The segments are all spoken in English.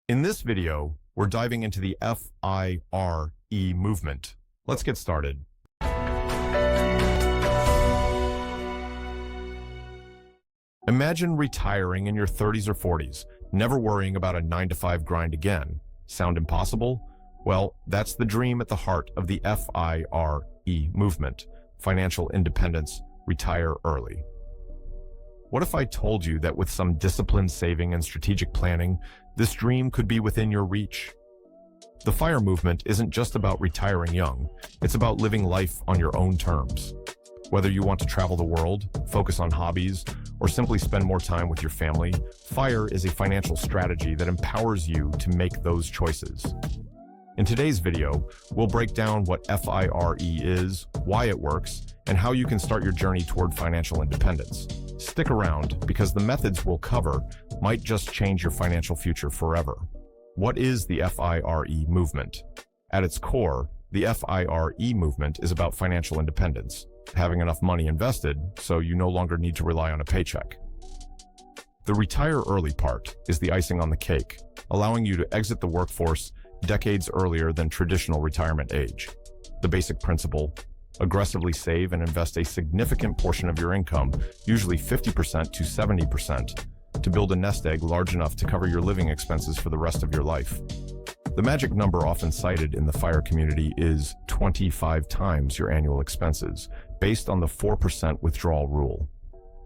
In this video, we're diving into the FIRE movement. Let's get started. Imagine retiring in your 30s or 40s, never worrying about a 9-to-5 grind again. Sound impossible? Well, that's the dream at the heart of the FIRE movement. Financial independence, retire early. What if I told you that with some disciplined saving and strategic planning, this dream could be within your reach? The FIRE movement isn't just about retiring young, it's about living life on your own terms. Whether you want to travel the world, focus on hobbies, or simply spend more time with your family, FIRE is a financial strategy that empowers you to make those choices. In today's video, we'll break down what FIRE is, why it works, and how you can start your journey toward financial independence. Stick around because the methods we'll cover might just change your financial future forever. What is the FIRE movement? At its core, the FIRE movement is about financial independence, having enough money invested so you no longer need to rely on a paycheck. The retire early part is the icing on the cake, allowing you to exit the workforce decades earlier than traditional retirement age. The basic principle: aggressively save and invest a significant portion of your income, usually 50% to 70%, to build a nest egg large enough to cover your living expenses for the rest of your life. The magic number often cited in the FIRE community is 25 times your annual expenses, based on the 4% withdrawal rule.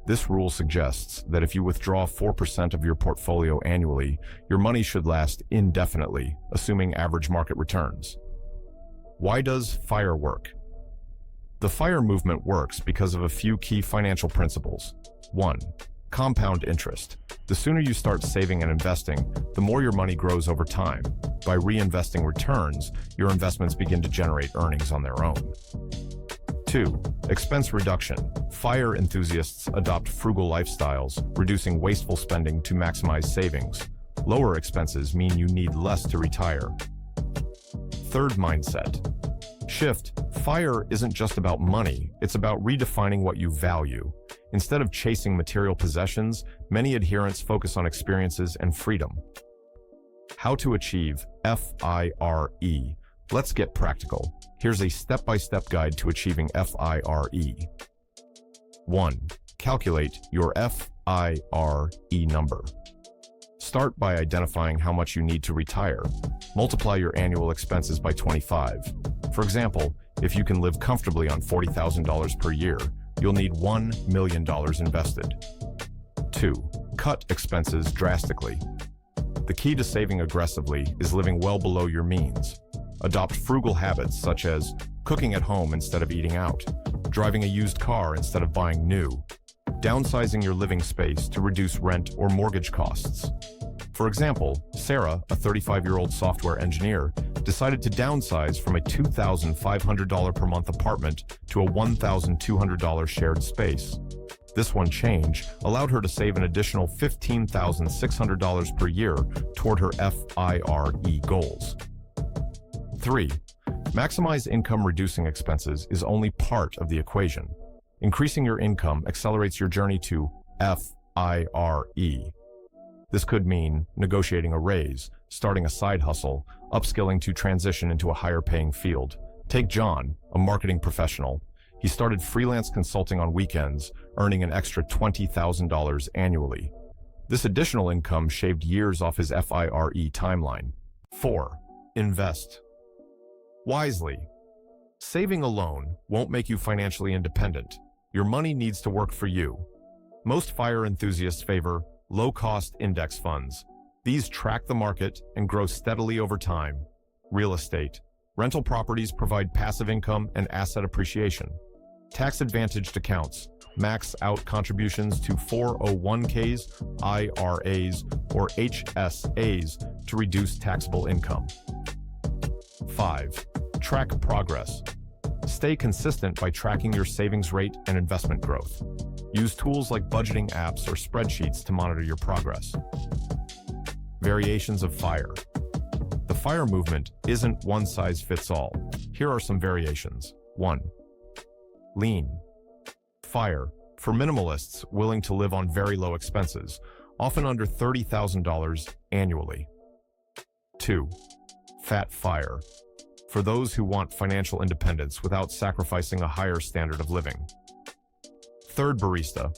This rule suggests that if you withdraw 4% of your portfolio annually, your money should last indefinitely, assuming average market returns. Why does FIRE work? The FIRE movement works because of a few key financial principles. 1. Compound interest. The sooner you start saving and investing, the more your money grows over time. By reinvesting returns, your investments begin to generate earnings on their own. 2. Expense reduction. FIRE enthusiasts adopt frugal lifestyles, reducing wasteful spending to maximize savings. Lower expenses mean you need less to retire. 3rd mindset shift. FIRE isn't just about money, it's about redefining what you value. Instead of chasing material possessions, many adherents focus on experiences and freedom. How to achieve FIRE? Let's get practical. Here's a step-by-step guide to achieving FIRE. 1. Calculate your FIRE number. Start by identifying how much you need to retire. Multiply your annual expenses by 25. For example, if you can live comfortably on $40,000 per year, you'll need $1 million invested. 2. Cut expenses drastically. The key to saving aggressively is living well below your means. Adopt frugal habits such as cooking at home instead of eating out, driving a used car instead of buying new, downsizing your living space to reduce rent or mortgage costs. For example, Sarah, a 35-year-old software engineer, decided to downsize from a $2,500 per month apartment to a $1,200 shared space. This one change allowed her to save an additional $15,600 per year toward her FIRE goals. 3. Maximize income. Reducing expenses is only part of the equation. Increasing your income accelerates your journey to FIRE. This could mean negotiating a raise, starting a side hustle, upskilling to transition into a higher-paying field. Take John, a marketing professional. He started freelance consulting on weekends, earning an extra $20,000 annually. This additional income shaved years off his FIRE timeline. 4. Invest wisely. Saving alone won't make you financially independent. Your money needs to work for you. Most FIRE enthusiasts favor low-cost index funds. These track the market and grow steadily over time. Real estate. Rental properties provide passive income and asset appreciation. Tax-advantaged accounts. Max out contributions to 401ks, IRAs, or HSAs to reduce taxable income. 5. Track progress. Stay consistent by tracking your savings rate and investment growth. Use tools like budgeting apps or spreadsheets to monitor your progress. Variations of FIRE. The FIRE movement isn't one size fits all. Here are some variations. 1. Lean. FIRE, for minimalists willing to live on very low expenses, often under $30,000 annually. 2. Fat FIRE, for those who want financial independence without sacrificing a higher standard of living. 3rd barista,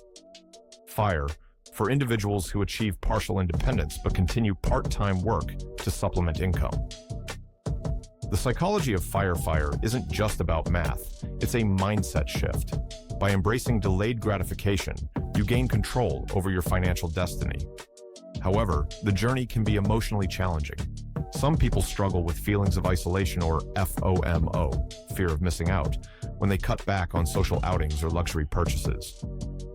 FIRE, for individuals who achieve partial independence but continue part-time work to supplement income. The psychology of FIRE isn't just about math, it's a mindset shift. By embracing delayed gratification, you gain control over your financial destiny. However, the journey can be emotionally challenging. Some people struggle with feelings of isolation or FOMO, fear of missing out, when they cut back on social outings or luxury purchases.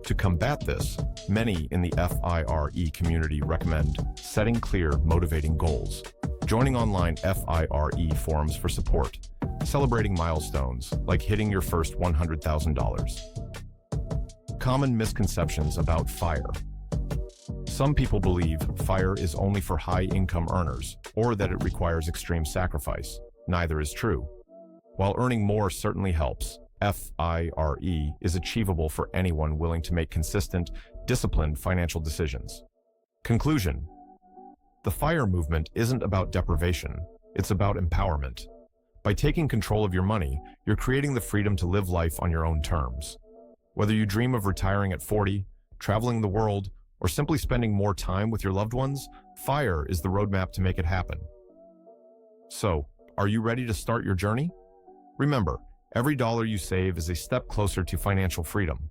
To combat this, many in the FIRE community recommend setting clear, motivating goals, joining online FIRE forums for support, celebrating milestones like hitting your first $100,000. Common misconceptions about FIRE. Some people believe FIRE is only for high-income earners, or that it requires extreme sacrifice. Neither is true. While earning more certainly helps, FIRE is achievable for anyone willing to make consistent, disciplined financial decisions. Conclusion: the FIRE movement isn't about deprivation, it's about empowerment. By taking control of your money, you're creating the freedom to live life on your own terms. Whether you dream of retiring at 40, traveling the world, or simply spending more time with your loved ones, FIRE is the roadmap to make it happen. So, are you ready to start your journey? Remember, every dollar you save is a step closer to financial freedom.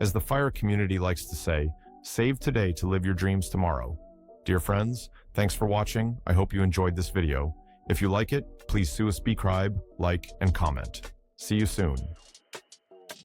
As the FIRE community likes to say, save today to live your dreams tomorrow. Dear friends, thanks for watching. I hope you enjoyed this video. If you like it, please subscribe, like, and comment. See you soon.